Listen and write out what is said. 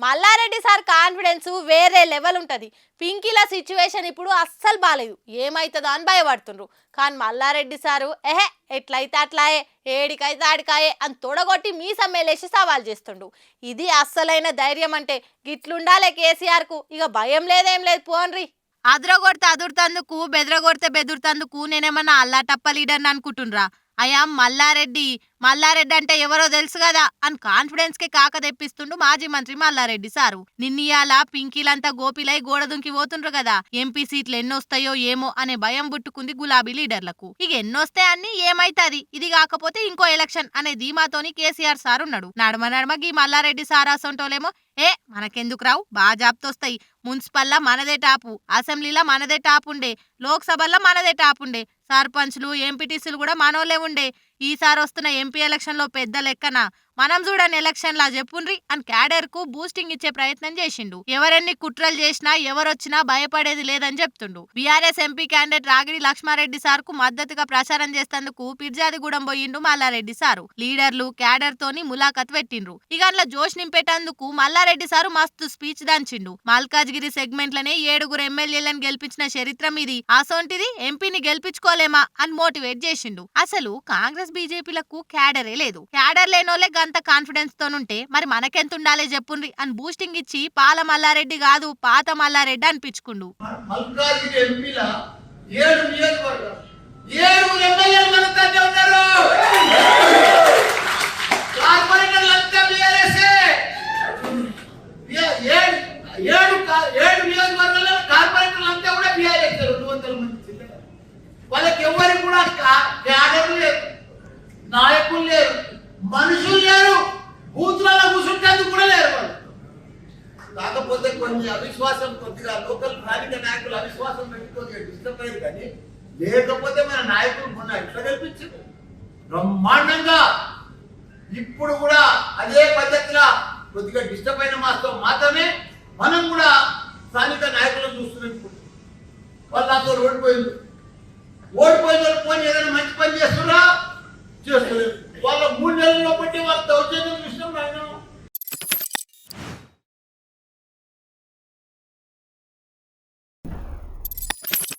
Mallareddy sir confidence వేరే level ఉంటుంది. పింకీల situation ఇప్పుడు అస్సలు బాలేదు, ఏమైతుందో అని భయపడుతుండ్రు. కానీ మల్లారెడ్డి సారు ఎట్లయితే అట్లాయే, ఏడికైతే ఆడికాయే అని తొడగొట్టి మీ సమ్మేలేసి సవాల్ చేస్తుండు. ఇది అస్సలైన ధైర్యం అంటే గిట్లుండాలే కేసీఆర్కు. ఇక భయం లేదేం లేదు పోన్రి. అదరగొడితే అదురుతందుకు, బెదరగొడితే బెదురుతందుకు నేనేమన్నా అల్లాటప్ప లీడర్ని అనుకుంటుండ్రా? అయ్యా మల్లారెడ్డి అంటే ఎవరో తెలుసు కదా అని కాన్ఫిడెన్స్ కి కాక తెప్పిస్తుండు మాజీ మంత్రి మల్లారెడ్డి సారు. నిన్నీయాల పింకీలంతా గోపిలై గోడ దుంకి పోతుండ్రు కదా, ఎంపీ సీట్లు ఎన్నొస్తాయో ఏమో అనే భయం పుట్టుకుంది గులాబీ లీడర్లకు. ఇక ఎన్నొస్తాయి అన్ని ఏమైతుంది, ఇది కాకపోతే ఇంకో ఎలక్షన్ అనే ధీమాతోని కేసీఆర్ సార్ ఉన్నాడు. నడమ గీ మల్లారెడ్డి సార్ అసొంటోలేమో మనకెందుకు రావు, బాగా జాబ్తొస్తాయి, మున్సిపల్లా మనదే టాపు, అసెంబ్లీలో మనదే టాప్ ఉండే, లోక్సభల్లో మనదే టాప్ ఉండే, సర్పంచ్లు ఎంపీటీసీలు కూడా మనోళ్ళే ఉండే, ఈసారి వస్తున్న ఎంపీ ఎలక్షన్ లో పెద్ద లెక్కన మనం చూడని ఎలక్షన్ లా చెప్పుండ్రి అని క్యాడర్ కు బూస్టింగ్ ఇచ్చే ప్రయత్నం చేసిండు. ఎవరెన్ని కుట్రలు చేసినా ఎవరొచ్చినా భయపడేది లేదని చెప్తుండు. BRS MP candidate Ragidi Laxma Reddy sir కు మద్దతుగా ప్రచారం చేసేందుకు పిర్జాదిగూడెం పోయిండు మల్లారెడ్డి సారు. లీడర్లు క్యాడర్ తోని ములాఖత్ పెట్టిండ్రు. ఇక అందులో జోష్ నింపేటందుకు మల్లారెడ్డి సారు మస్తు స్పీచ్ దంచిండు. మల్కాజ్గిరి సెగ్మెంట్ లనే 7 ఎమ్మెల్యేలను గెలిపించిన చరిత్రం ఇది, అసొంటిది ఎంపీని గెలిపించుకోలేమా అని మోటివేట్ చేసిండు. అసలు కాంగ్రెస్ బీజేపీలకు క్యాడరే లేదు, క్యాడర్ లేనోళ్ళే అంత కాన్ఫిడెన్స్ తోనుంటే మరి మనకెంత ఉండాలే చెప్పుండ్రి అని బూస్టింగ్ ఇచ్చి పాల మల్లారెడ్డి కాదు పాత మల్లారెడ్డి అనిపించుకుండు. వాళ్ళకి ఎవరికి కూడా క్యాడర్ లేదు, నాయకులు లేరు, మనుషులు లేరు, బూతులలో కూర్చుంటేందుకు కూడా లేరు వాళ్ళు. కాకపోతే కొన్ని అవిశ్వాసం, కొద్దిగా లోకల్ స్థానిక నాయకులు అవిశ్వాసం పెట్టి కొద్దిగా డిస్టర్బ్ అయ్యారు. కానీ లేకపోతే మన నాయకులు మొన్న ఎట్లా కల్పించారు బ్రహ్మాండంగా. ఇప్పుడు కూడా అదే పద్ధతిలో కొద్దిగా డిస్టర్బ్ అయిన మాత్రమే మనం కూడా స్థానిక నాయకులను చూస్తున్నాం. ఇప్పుడు వాళ్ళు నాతో ఓడిపోయిన వాళ్ళు పోయి ఏదైనా మంచి పని చేస్తున్నా చేస్తలేదు. వాళ్ళ 3 నెలల లోపు